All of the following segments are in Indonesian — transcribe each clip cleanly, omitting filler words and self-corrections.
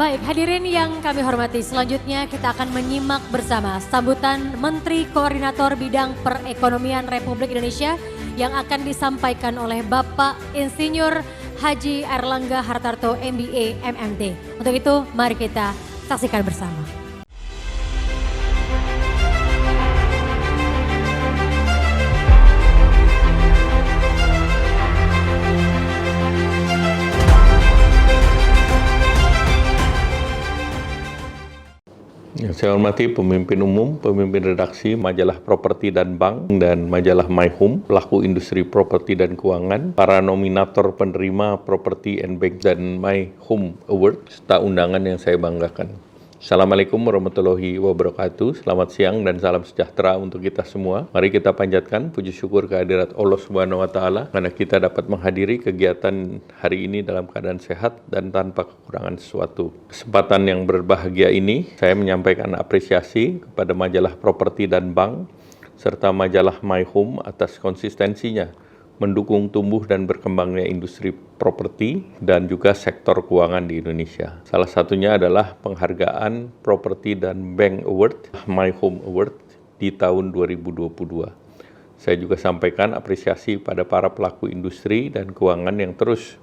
Baik, hadirin yang kami hormati, selanjutnya kita akan menyimak bersama sambutan Menteri Koordinator Bidang Perekonomian Republik Indonesia yang akan disampaikan oleh Bapak Insinyur Haji Airlangga Hartarto MBA MMT. Untuk itu, mari kita saksikan bersama. Yang saya hormati pemimpin umum, pemimpin redaksi Majalah Properti dan Bank, dan Majalah My Home, pelaku industri properti dan keuangan, para nominator penerima Property and Bank dan My Home Award, serta undangan yang saya banggakan. Assalamualaikum warahmatullahi wabarakatuh. Selamat siang dan salam sejahtera untuk kita semua. Mari kita panjatkan puji syukur kehadirat Allah Subhanahu wa taala karena kita dapat menghadiri kegiatan hari ini dalam keadaan sehat dan tanpa kekurangan sesuatu. Kesempatan yang berbahagia ini saya menyampaikan apresiasi kepada Majalah Properti dan Bank serta Majalah My Home atas konsistensinya mendukung tumbuh dan berkembangnya industri properti dan juga sektor keuangan di Indonesia. Salah satunya adalah penghargaan Property dan Bank Award, My Home Award di tahun 2022. Saya juga sampaikan apresiasi pada para pelaku industri dan keuangan yang terus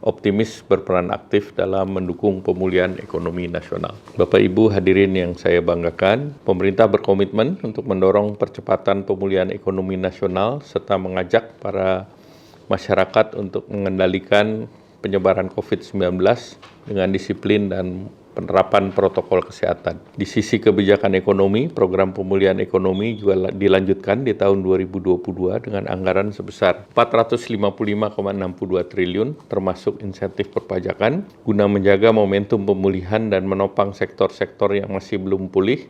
optimis berperan aktif dalam mendukung pemulihan ekonomi nasional. Bapak Ibu hadirin yang saya banggakan, pemerintah berkomitmen untuk mendorong percepatan pemulihan ekonomi nasional serta mengajak para masyarakat untuk mengendalikan penyebaran COVID-19 dengan disiplin dan penerapan protokol kesehatan. Di sisi kebijakan ekonomi, program pemulihan ekonomi juga dilanjutkan di tahun 2022 dengan anggaran sebesar 455,62 triliun termasuk insentif perpajakan guna menjaga momentum pemulihan dan menopang sektor-sektor yang masih belum pulih.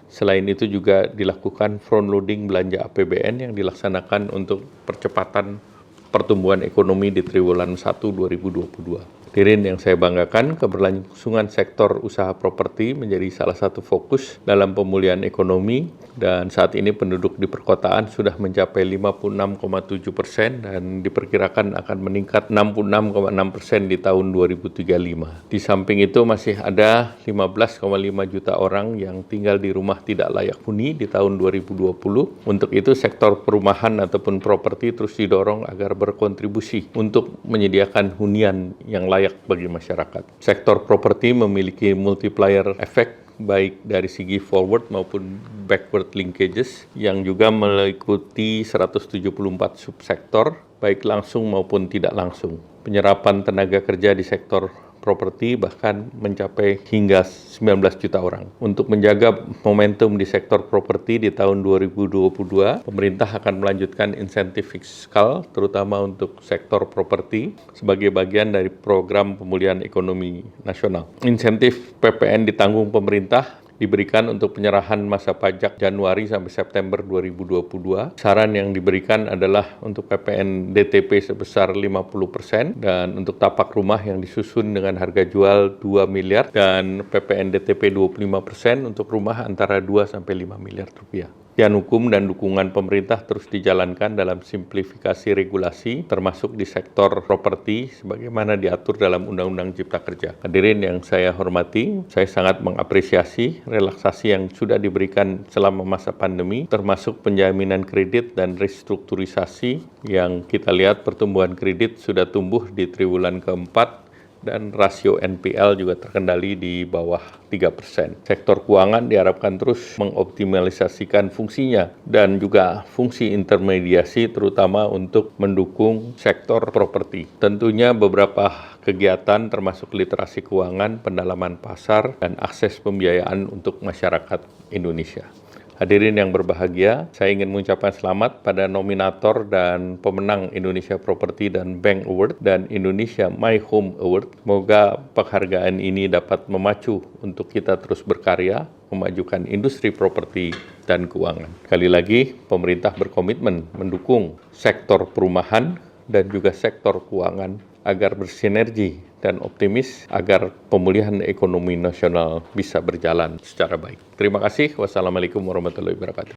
Selain itu juga dilakukan front loading belanja APBN yang dilaksanakan untuk percepatan pertumbuhan ekonomi di triwulan 1 2022. Hadirin yang saya banggakan, keberlangsungan sektor usaha properti menjadi salah satu fokus dalam pemulihan ekonomi dan saat ini penduduk di perkotaan sudah mencapai 56,7% dan diperkirakan akan meningkat 66,6% di tahun 2035. Di samping itu masih ada 15,5 juta orang yang tinggal di rumah tidak layak huni di tahun 2020. Untuk itu sektor perumahan ataupun properti terus didorong agar berkontribusi untuk menyediakan hunian yang layak bagi masyarakat. Sektor properti memiliki multiplier effect baik dari segi forward maupun backward linkages yang juga meliputi 174 subsektor baik langsung maupun tidak langsung. Penyerapan tenaga kerja di sektor properti bahkan mencapai hingga 19 juta orang. Untuk menjaga momentum di sektor properti di tahun 2022, pemerintah akan melanjutkan insentif fiskal terutama untuk sektor properti sebagai bagian dari program pemulihan ekonomi nasional. Insentif PPN ditanggung pemerintah diberikan untuk penyerahan masa pajak Januari sampai September 2022. Saran yang diberikan adalah untuk PPN DTP sebesar 50% dan untuk tapak rumah yang disusun dengan harga jual 2 miliar dan PPN DTP 25% untuk rumah antara 2 sampai 5 miliar rupiah. Hukum dan dukungan pemerintah terus dijalankan dalam simplifikasi regulasi termasuk di sektor properti sebagaimana diatur dalam Undang-Undang Cipta Kerja. Hadirin yang saya hormati, saya sangat mengapresiasi relaksasi yang sudah diberikan selama masa pandemi termasuk penjaminan kredit dan restrukturisasi yang kita lihat pertumbuhan kredit sudah tumbuh di triwulan keempat dan rasio NPL juga terkendali di bawah 3%. Sektor keuangan diharapkan terus mengoptimalisasikan fungsinya dan juga fungsi intermediasi terutama untuk mendukung sektor properti. Tentunya beberapa kegiatan termasuk literasi keuangan, pendalaman pasar, dan akses pembiayaan untuk masyarakat Indonesia. Hadirin yang berbahagia, saya ingin mengucapkan selamat pada nominator dan pemenang Indonesia Property dan Bank Award dan Indonesia My Home Award. Semoga penghargaan ini dapat memacu untuk kita terus berkarya, memajukan industri properti dan keuangan. Sekali lagi, pemerintah berkomitmen mendukung sektor perumahan dan juga sektor keuangan agar bersinergi dan optimis agar pemulihan ekonomi nasional bisa berjalan secara baik. Terima kasih. Wassalamualaikum warahmatullahi wabarakatuh.